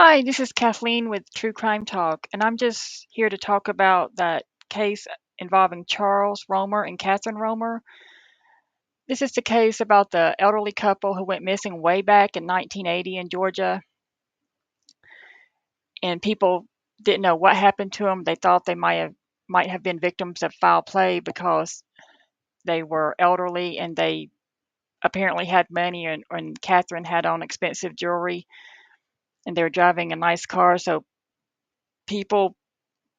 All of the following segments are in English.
Hi, this is Kathleen with True Crime Talk, and I'm just here to talk about that case involving Charles Romer and Catherine Romer. This is the case about the elderly couple who went missing way back in 1980 in Georgia, and people didn't know what happened to them. They thought they might have been victims of foul play because they were elderly and they apparently had money, and Catherine had on expensive jewelry, and they were driving a nice car. So people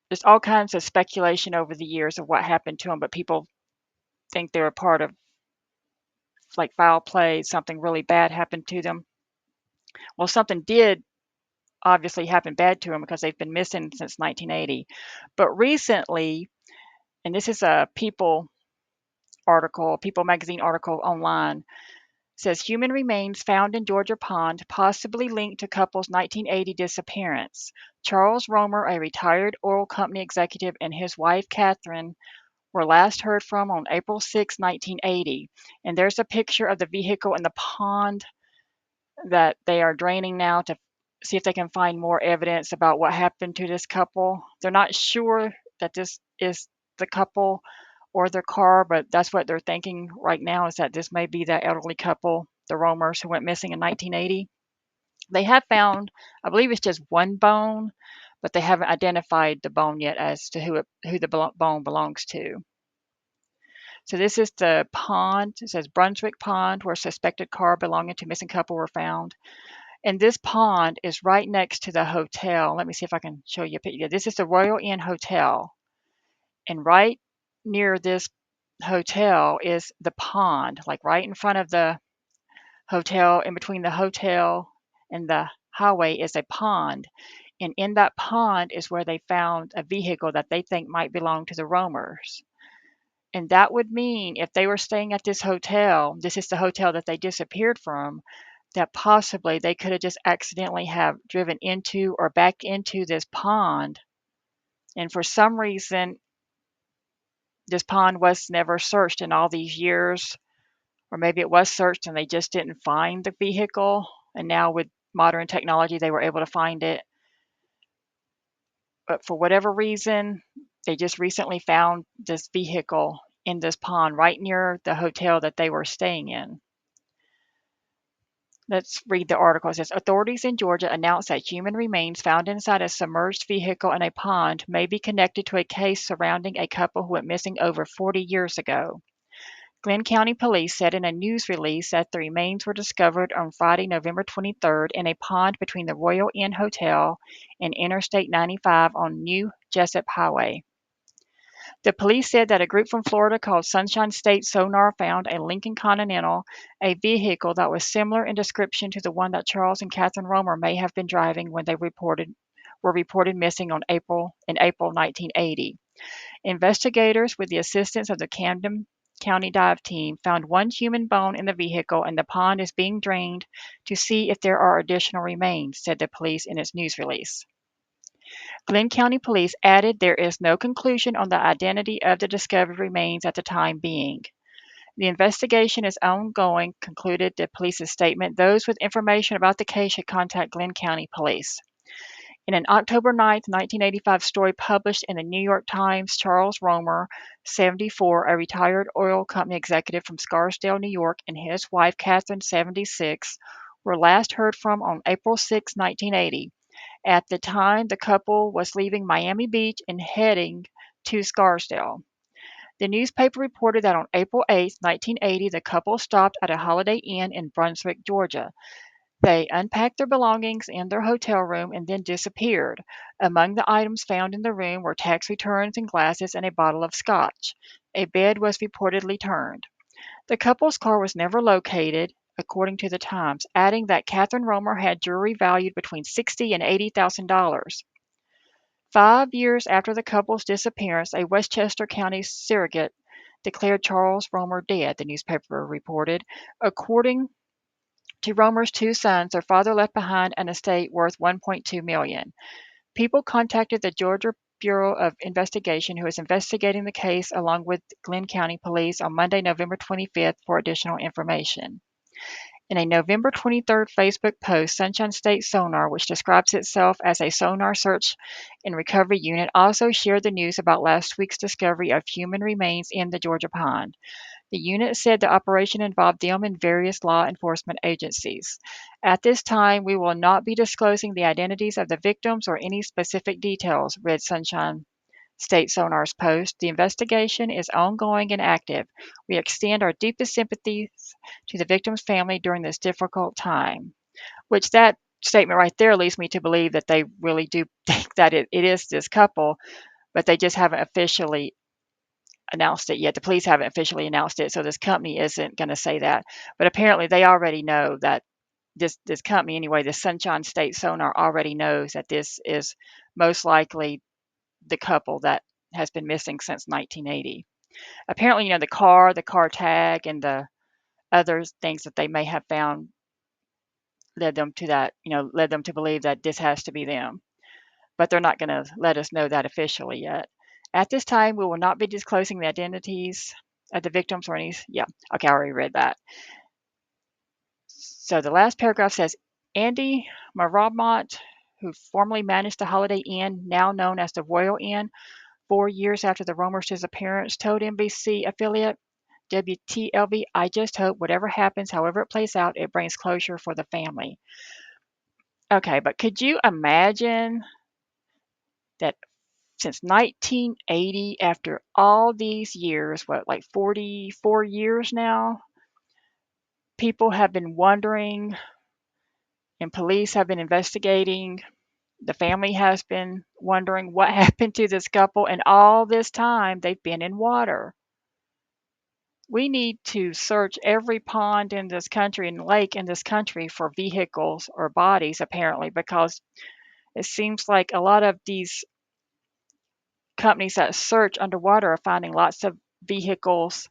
there's all kinds of speculation over the years of what happened to them, but people think they're a part of like foul play, something really bad happened to them. Well, something did obviously happen bad to them because they've been missing since 1980. But recently, and this is a People magazine article online, says human remains found in Georgia pond possibly linked to couple's 1980 disappearance. Charles Romer, a retired oil company executive, and his wife Catherine were last heard from on April 6, 1980. And there's a picture of the vehicle in the pond that they are draining now to see if they can find more evidence about what happened to this couple. They're not sure that this is the couple or their car, but that's what they're thinking right now, is that this may be that elderly couple, the Romers, who went missing in 1980. They have found, I believe it's just one bone, but they haven't identified the bone yet as to who the bone belongs to. So this is the pond. It says Brunswick Pond, where suspected car belonging to missing couple were found. And this pond is right next to the hotel. Let me see if I can show you a picture. This is the Royal Inn Hotel. And right near this hotel is the pond, like right in front of the hotel. In between the hotel and the highway is a pond. And in that pond is where they found a vehicle that they think might belong to the Romers. And that would mean if they were staying at this hotel, this is the hotel that they disappeared from, that possibly they could have just accidentally have driven into or back into this pond. And for some reason, this pond was never searched in all these years, or maybe it was searched and they just didn't find the vehicle. And now with modern technology, they were able to find it. But for whatever reason, they just recently found this vehicle in this pond right near the hotel that they were staying in. Let's read the article. It says authorities in Georgia announced that human remains found inside a submerged vehicle in a pond may be connected to a case surrounding a couple who went missing over 40 years ago. Glenn County Police said in a news release that the remains were discovered on Friday, November 23rd, in a pond between the Royal Inn Hotel and Interstate 95 on New Jessup Highway. The police said that a group from Florida called Sunshine State Sonar found a Lincoln Continental, a vehicle that was similar in description to the one that Charles and Catherine Romer may have been driving when they were reported missing in April 1980. Investigators, with the assistance of the Camden County Dive Team, found one human bone in the vehicle, and the pond is being drained to see if there are additional remains, said the police in its news release. Glenn County Police added there is no conclusion on the identity of the discovered remains at the time being. The investigation is ongoing, concluded the police's statement. Those with information about the case should contact Glenn County Police. In an October 9, 1985 story published in the New York Times, Charles Romer, 74, a retired oil company executive from Scarsdale, New York, and his wife Catherine, 76, were last heard from on April 6, 1980. At the time, the couple was leaving Miami Beach and heading to Scarsdale. The newspaper reported that on April 8, 1980, the couple stopped at a Holiday Inn in Brunswick, Georgia. They unpacked their belongings in their hotel room and then disappeared. Among the items found in the room were tax returns and glasses and a bottle of scotch. A bed was reportedly turned. The couple's car was never located, according to the Times, adding that Catherine Romer had jewelry valued between $60,000 and $80,000. 5 years after the couple's disappearance, a Westchester County surrogate declared Charles Romer dead, the newspaper reported. According to Romer's two sons, their father left behind an estate worth $1.2 million. People contacted the Georgia Bureau of Investigation, who is investigating the case along with Glenn County Police on Monday, November 25th, for additional information. In a November 23rd Facebook post, Sunshine State Sonar, which describes itself as a sonar search and recovery unit, also shared the news about last week's discovery of human remains in the Georgia pond. The unit said the operation involved them and various law enforcement agencies. At this time, we will not be disclosing the identities of the victims or any specific details, read Sunshine State Sonar's post. The investigation is ongoing and active. We extend our deepest sympathies to the victim's family during this difficult time. Which that statement right there leads me to believe that they really do think that it is this couple, but they just haven't officially announced it yet. The police haven't officially announced it, so this company isn't going to say that. But apparently, they already know that this company anyway, the Sunshine State Sonar already knows that this is most likely the couple that has been missing since 1980. Apparently, the car tag, and the other things that they may have found led them to that, led them to believe that this has to be them. But they're not going to let us know that officially yet. At this time, we will not be disclosing the identities of the victims or any. Yeah, okay, I already read that. So the last paragraph says Andy Maramont, who formerly managed the Holiday Inn, now known as the Royal Inn, 4 years after the Romer's disappearance, told NBC affiliate WTLV, "I just hope whatever happens, however it plays out, it brings closure for the family." Okay, but could you imagine that since 1980, after all these years, what, like 44 years now, people have been wondering and police have been investigating. The family has been wondering what happened to this couple, and all this time they've been in water. We need to search every pond in this country and lake in this country for vehicles or bodies, apparently, because it seems like a lot of these companies that search underwater are finding lots of vehicles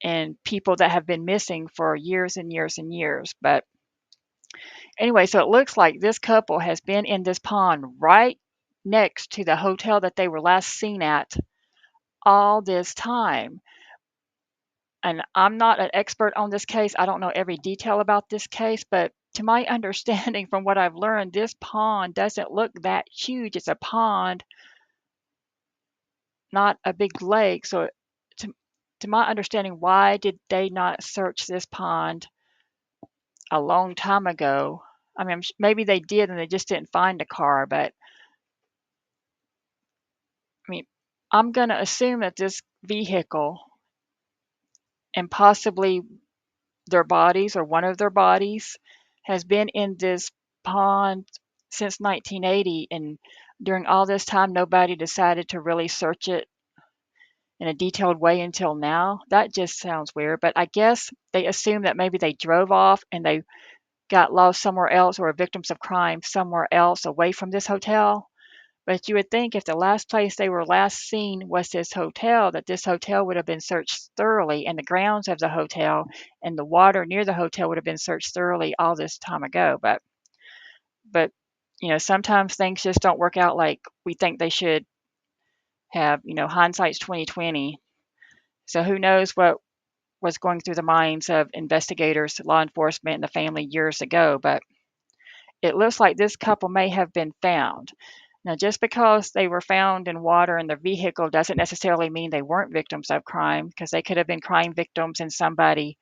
and people that have been missing for years and years and years. But anyway, so it looks like this couple has been in this pond right next to the hotel that they were last seen at all this time. And I'm not an expert on this case. I don't know every detail about this case, but to my understanding, from what I've learned, this pond doesn't look that huge. It's a pond, not a big lake. So, to, to my understanding, why did they not search this pond a long time ago? I mean, maybe they did and they just didn't find a car, but I mean, I'm going to assume that this vehicle and possibly their bodies or one of their bodies has been in this pond since 1980. And during all this time, nobody decided to really search it in a detailed way until now. That just sounds weird. But I guess they assume that maybe they drove off and they got lost somewhere else or were victims of crime somewhere else away from this hotel. But you would think if the last place they were last seen was this hotel, that this hotel would have been searched thoroughly, and the grounds of the hotel and the water near the hotel would have been searched thoroughly all this time ago. But sometimes things just don't work out like we think they should have. Hindsight's 2020. So who knows what was going through the minds of investigators, law enforcement, and the family years ago. But it looks like this couple may have been found. Now, just because they were found in water in their vehicle doesn't necessarily mean they weren't victims of crime, because they could have been crime victims and somebody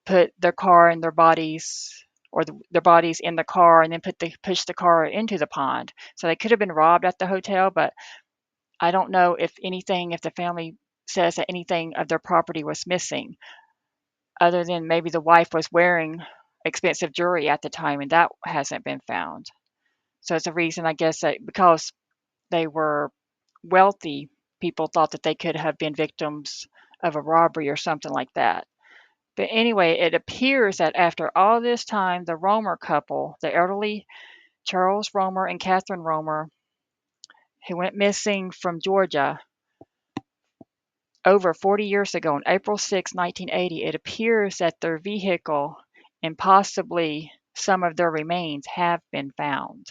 put their car in their bodies, or their bodies in the car, and then pushed the car into the pond. So they could have been robbed at the hotel, but I don't know if the family says that anything of their property was missing, other than maybe the wife was wearing expensive jewelry at the time, and that hasn't been found. So it's a reason, I guess, that because they were wealthy, people thought that they could have been victims of a robbery or something like that. But anyway, it appears that after all this time, the Romer couple, the elderly Charles Romer and Catherine Romer, who went missing from Georgia over 40 years ago on April 6, 1980, it appears that their vehicle and possibly some of their remains have been found.